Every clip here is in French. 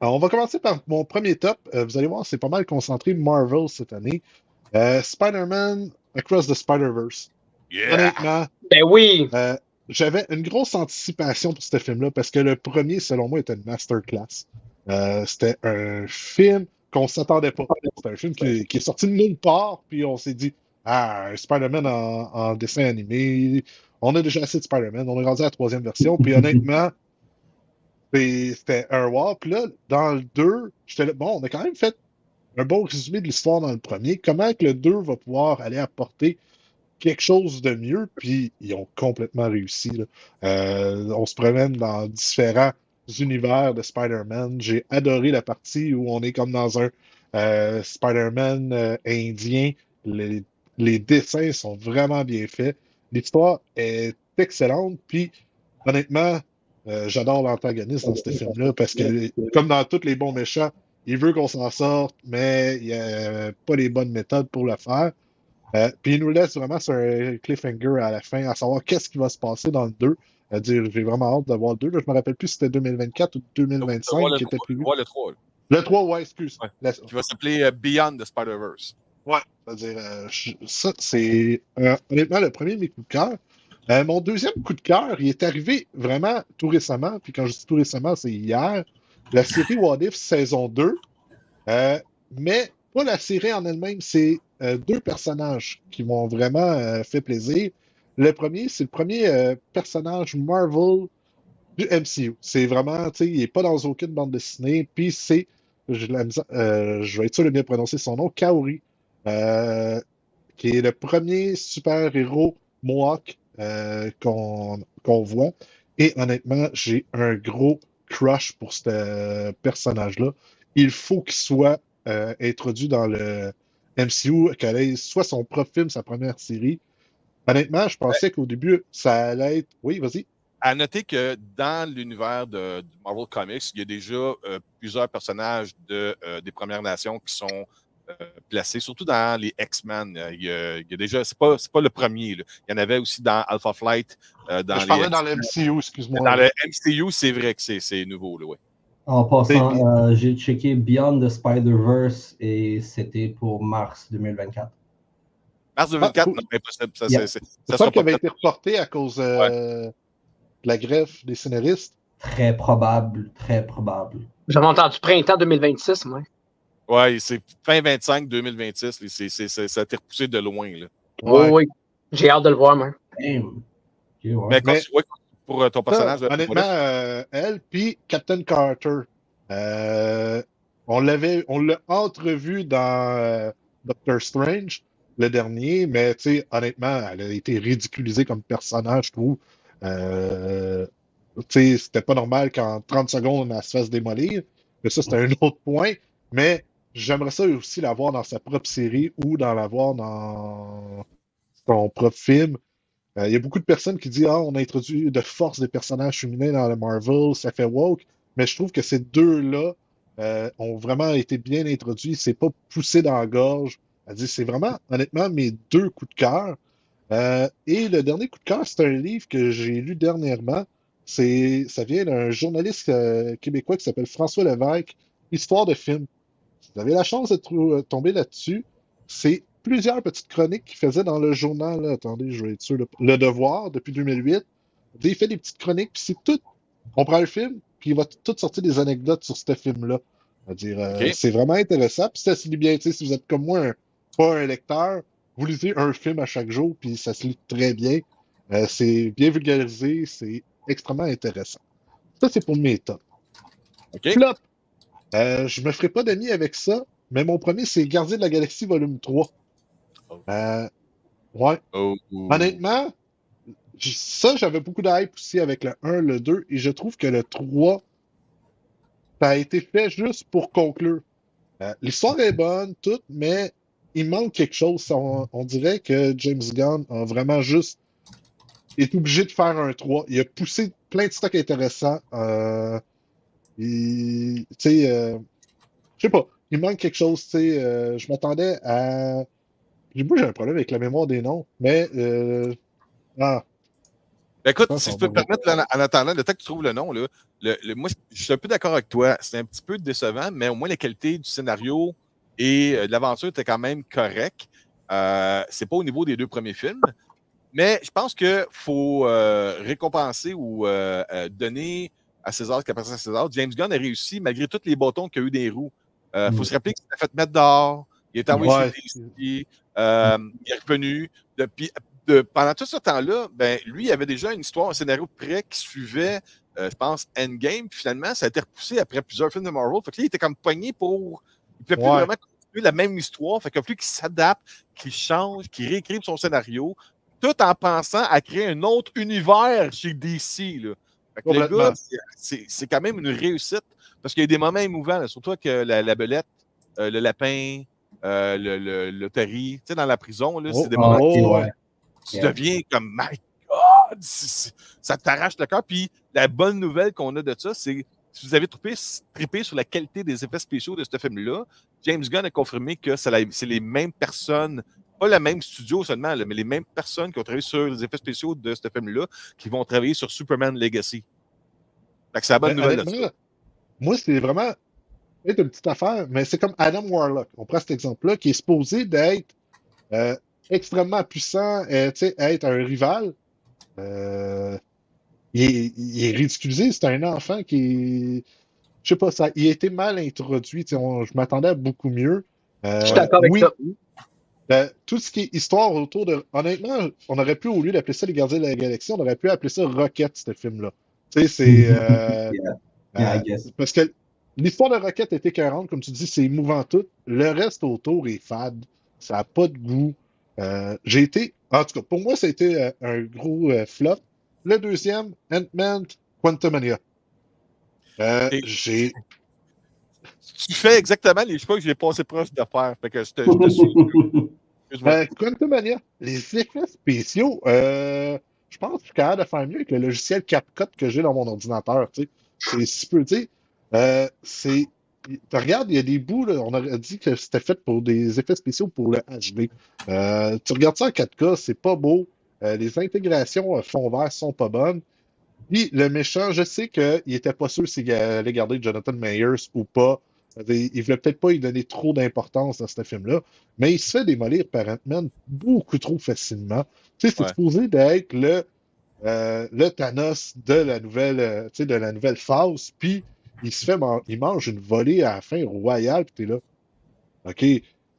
On va commencer par mon premier top. Vous allez voir, c'est pas mal concentré Marvel cette année. Spider-Man Across the Spider-Verse. Yeah! Honnêtement, Ben oui! euh, j'avais une grosse anticipation pour ce film-là parce que le premier, selon moi, était une masterclass. C'était un film qu'on s'attendait pas. C'était un film qui est sorti de nulle part, puis on s'est dit, ah, un Spider-Man en dessin animé. On a déjà assez de Spider-Man. On est rendu à la troisième version, puis honnêtement, c'était un wow. Puis là, dans le 2, j'étais là, bon, on a quand même fait un bon résumé de l'histoire dans le premier. Comment que le 2 va pouvoir aller apporter quelque chose de mieux? Puis ils ont complètement réussi, là. On se promène dans différents univers de Spider-Man. J'ai adoré la partie où on est comme dans un Spider-Man indien. Les, les dessins sont vraiment bien faits. L'histoire est excellente. Puis honnêtement, j'adore l'antagoniste dans ce film-là parce que, comme dans tous les bons méchants, il veut qu'on s'en sorte, mais il n'y a pas les bonnes méthodes pour le faire. Puis il nous laisse vraiment sur un cliffhanger à la fin, à savoir qu'est-ce qui va se passer dans le 2. À dire, j'ai vraiment hâte de voir le 2. Là, je me rappelle plus si c'était 2024 ou Tu vas voir 2025 le qui était 3. Tu vas prévu. voir le 3. Là. Le 3, ouais, excuse. Ouais. Qui va s'appeler Beyond the Spider-Verse. Ouais, c'est-à-dire, ça, c'est honnêtement le premier de mes coups de cœur. Mon deuxième coup de cœur, il est arrivé vraiment tout récemment, puis quand je dis tout récemment, c'est hier, la série What If saison 2, euh, mais pas la série en elle-même, c'est deux personnages qui m'ont vraiment fait plaisir. Le premier, c'est le premier personnage Marvel du MCU. C'est vraiment, tu sais, il n'est pas dans aucune bande dessinée, puis c'est, je vais être sûr de bien prononcer son nom, Kaori, euh, qui est le premier super-héros Mohawk qu'on voit. Et honnêtement, j'ai un gros crush pour ce personnage-là. Il faut qu'il soit introduit dans le MCU, qu'elle ait soit son propre film, sa première série. Honnêtement, je pensais qu'au début, ça allait être. Oui, vas-y. À noter que dans l'univers de Marvel Comics, il y a déjà plusieurs personnages des Premières Nations qui sont placés, surtout dans les X-Men. Il y a déjà, c'est pas le premier. Là. Il y en avait aussi dans Alpha Flight, dans Je les parlais dans le X-Men. MCU, excuse-moi. Dans Là. le MCU, c'est vrai que c'est nouveau. Là, ouais. En passant, Les- j'ai checké Beyond the Spider-Verse et c'était pour mars 2024. Mars Ah, 2004, cool. non, impossible. Ça, Yeah. ça C'est ça sera qui pas avait fait. été reporté à cause Ouais. de la greffe des scénaristes. Très probable, très probable. J'avais entendu printemps 2026, moi. Ouais, c'est fin 25, 2026. Ça a été repoussé de loin. Là. Ouais. Oui. J'ai hâte de le voir, moi. Damn. Ok, ouais. Mais, Mais- ouais, pour ton personnage, Ça, honnêtement, elle, puis Captain Carter, on l'a entrevu dans Doctor Strange, le dernier, mais tu sais, honnêtement, elle a été ridiculisée comme personnage, je trouve. Euh, tu sais, c'était pas normal qu'en 30 secondes, elle se fasse démolir. Mais ça, c'est un autre point. Mais j'aimerais ça aussi la voir dans sa propre série ou la voir dans son propre film. Il y a beaucoup de personnes qui disent, ah, on a introduit de force des personnages féminins dans le Marvel, ça fait woke. Mais je trouve que ces deux-là ont vraiment été bien introduits. C'est pas poussé dans la gorge. Elle dit, c'est vraiment, honnêtement, mes deux coups de cœur. Et le dernier coup de cœur, c'est un livre que j'ai lu dernièrement. Ça vient d'un journaliste québécois qui s'appelle François Lévesque, Histoire de film. Si vous avez la chance de tomber là-dessus, c'est plusieurs petites chroniques qu'il faisait dans le journal. Là. Attendez, je vais être sûr. Le Devoir, depuis 2008. Il fait des petites chroniques, puis c'est tout. On prend le film, puis il va tout sortir des anecdotes sur ce film-là. C'est-à-dire, OK. c'est vraiment intéressant. Puis ça se lit bien. Tu sais, si vous êtes comme moi, pas un lecteur, vous lisez un film à chaque jour, puis ça se lit très bien. C'est bien vulgarisé, c'est extrêmement intéressant. Ça, c'est pour mes tops. OK. Flop. Je me ferai pas d'amis avec ça, mais mon premier, c'est Gardien de la Galaxie Volume 3. Ouais. Oh. Honnêtement, ça, j'avais beaucoup de hype aussi avec le 1, le 2, et je trouve que le 3, ça a été fait juste pour conclure. L'histoire est bonne, tout, mais il manque quelque chose. On dirait que James Gunn a vraiment juste est obligé de faire un 3. Il a poussé plein de stocks intéressants. Tu sais, je sais pas, il manque quelque chose, tu sais. Je m'attendais à. Moi, j'ai un problème avec la mémoire des noms, mais. Ah, Ben écoute, Ça, si ça je peux va me permettre, là, en attendant, le temps que tu trouves le nom, là, moi, je suis un peu d'accord avec toi. C'est un petit peu décevant, mais au moins la qualité du scénario et de l'aventure était quand même correcte. C'est pas au niveau des deux premiers films, mais je pense qu'il faut récompenser ou donner à César ce qui appartient à César. James Gunn a réussi, malgré tous les bâtons qu'il y a eu des roues. Il faut se rappeler qu'il s'est fait mettre dehors. Il est envoyé Ouais. chez DC. Il est revenu. Pendant tout ce temps-là, ben, lui, il avait déjà une histoire, un scénario prêt qui suivait, je pense, Endgame. Puis finalement, ça a été repoussé après plusieurs films de Marvel. Fait que là, il était comme pogné pour. Il ne pouvait plus vraiment continuer la même histoire. Fait qu'il a fallu qu'il s'adapte, qu'il change, qu'il réécrive son scénario, tout en pensant à créer un autre univers chez DC. Là. Fait que le gars, c'est quand même une réussite parce qu'il y a des moments émouvants, là, surtout que la belette, le lapin, le Terry, tu sais, dans la prison, là, c'est des moments ouais. tu deviens comme my God! Ça t'arrache le cœur. Puis la bonne nouvelle qu'on a de ça, c'est si vous avez trippé sur la qualité des effets spéciaux de ce film-là, James Gunn a confirmé que c'est les mêmes personnes, pas le même studio seulement, là, mais les mêmes personnes qui ont travaillé sur les effets spéciaux de ce film-là qui vont travailler sur Superman Legacy. Fait que c'est la bonne nouvelle de ça. Moi, c'est vraiment une petite affaire, mais c'est comme Adam Warlock. On prend cet exemple-là, qui est supposé d'être extrêmement puissant, être un rival. Il est ridiculisé. C'est un enfant qui. Je sais pas, il a été mal introduit. Je m'attendais à beaucoup mieux. Je suis d'accord avec ça. Tout ce qui est histoire autour de. Honnêtement, on aurait pu, au lieu d'appeler ça Les Gardiens de la Galaxie, on aurait pu appeler ça Rocket, ce film-là. Tu sais, c'est. Parce que l'histoire de Rocket est écœurante, comme tu dis, c'est émouvant tout. Le reste autour est fade. Ça n'a pas de goût. En tout cas, pour moi, ça a été un gros flop. Le deuxième, Ant-Man Quantumania. Tu fais exactement les choix que j'ai passé proche de faire. Fait que je te suis. Quantumania, les effets spéciaux, je pense que je suis capable de faire mieux avec le logiciel CapCut que j'ai dans mon ordinateur. Tu sais. Si tu peux dire, regarde, il y a des bouts, là, on aurait dit que c'était fait pour des effets spéciaux pour le HD. Tu regardes ça en 4K, c'est pas beau. Les intégrations fond vert sont pas bonnes. Puis le méchant, je sais qu'il était pas sûr s'il allait garder Jonathan Mayers ou pas. Il voulait peut-être pas lui donner trop d'importance dans ce film-là, mais il se fait démolir par Ant-Man beaucoup trop facilement. Tu sais, c'est supposé d'être le Thanos de la nouvelle phase, puis il mange une volée à la fin royale, puis t'es là. OK,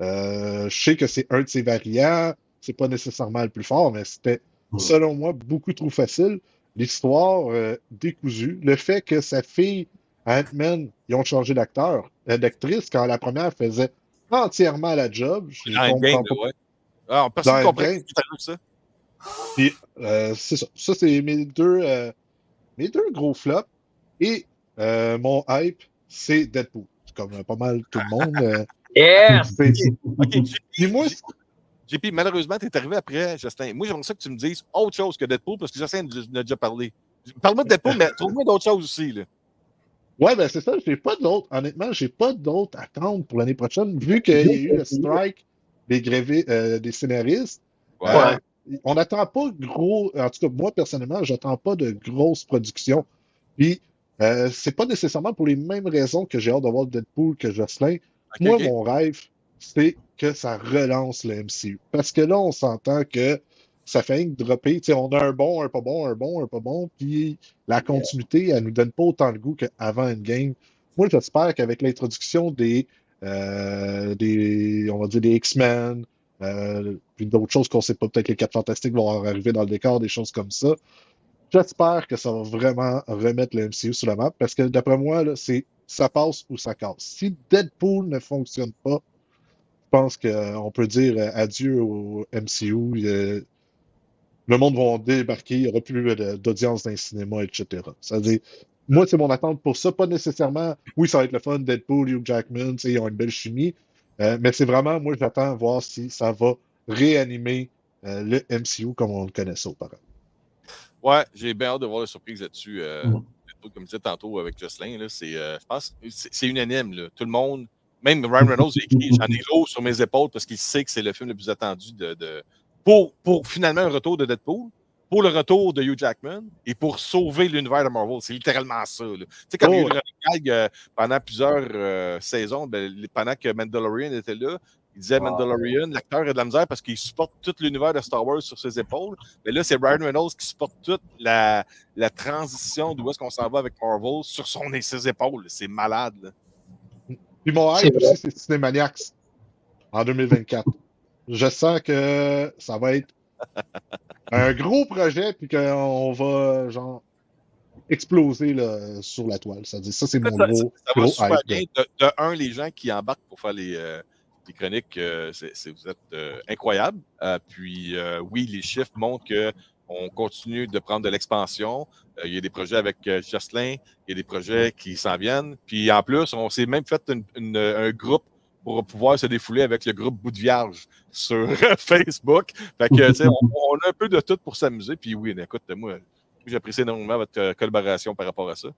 je sais que c'est un de ses variants, c'est pas nécessairement le plus fort, mais c'était, selon moi, beaucoup trop facile. L'histoire décousue. Le fait que sa fille, Ant-Man, ils ont changé d'actrice, quand la première faisait entièrement la job. Je comprends pas. Alors, personne ne comprend ça. Puis, c'est ça. Ça, c'est mes deux gros flops. Et mon hype, c'est Deadpool. C'est comme pas mal tout le monde. Yes! Dis-moi. JP, malheureusement, tu es arrivé après, Justin. Moi, j'aimerais ça que tu me dises autre chose que Deadpool, parce que Justin en a déjà parlé. Parle-moi de Deadpool, mais trouve-moi d'autres choses aussi. Là. Ouais, ben c'est ça. Honnêtement, j'ai pas d'autres attentes pour l'année prochaine, vu qu'il y a eu le strike des scénaristes. Ouais. On n'attend pas gros. En tout cas, moi, personnellement, j'attends pas de grosses productions. Puis, c'est pas nécessairement pour les mêmes raisons que j'ai hâte de voir Deadpool que Jocelyn. Moi, mon rêve, c'est que ça relance le MCU. Parce que là, on s'entend que ça fait rien que dropper. Tu sais, on a un bon, un pas bon, un bon, un pas bon. Puis la continuité, elle nous donne pas autant de goût qu'avant une game. Moi, j'espère qu'avec l'introduction on va dire des X-Men, puis d'autres choses qu'on sait pas, peut-être les 4 Fantastiques vont arriver dans le décor, des choses comme ça. J'espère que ça va vraiment remettre le MCU sur la map. Parce que d'après moi, là, ça passe ou ça casse. Si Deadpool ne fonctionne pas, je pense qu'on peut dire adieu au MCU. Le monde va débarquer, il n'y aura plus d'audience dans les cinémas, etc. C'est-à-dire, moi, c'est mon attente pour ça. Pas nécessairement, oui, ça va être le fun, Deadpool, Hugh Jackman, ils ont une belle chimie. Mais c'est vraiment, moi, j'attends voir si ça va réanimer le MCU comme on le connaissait auparavant. Ouais, j'ai bien hâte de voir la surprise là-dessus. Comme je disais tantôt avec Jocelyn, là, je pense que c'est unanime. Là. Tout le monde, même Ryan Reynolds a écrit « J'en ai lourd sur mes épaules » parce qu'il sait que c'est le film le plus attendu pour finalement un retour de Deadpool, pour le retour de Hugh Jackman et pour sauver l'univers de Marvel. C'est littéralement ça. Tu sais, comme il y a eu le gag pendant plusieurs saisons, pendant que Mandalorian était là, il disait Mandalorian, l'acteur a de la misère parce qu'il supporte tout l'univers de Star Wars sur ses épaules. Mais là, c'est Ryan Reynolds qui supporte toute la transition d'où est-ce qu'on s'en va avec Marvel sur ses épaules. C'est malade. Là. Puis mon hype aussi, c'est Cinemaniacs en 2024. Je sens que ça va être un gros projet puis qu'on va genre exploser là, sur la toile. Ça c'est mon gros super hype. Bien. De un, les gens qui embarquent pour faire les chroniques, vous êtes incroyables. Puis oui, les chiffres montrent qu'on continue de prendre de l'expansion. Il y a des projets avec Jocelyn, il y a des projets qui s'en viennent. Puis en plus, on s'est même fait un groupe pour pouvoir se défouler avec le groupe Bout de Vierge sur Facebook. Fait que, on a un peu de tout pour s'amuser. Puis oui, écoute, moi, j'apprécie énormément votre collaboration par rapport à ça.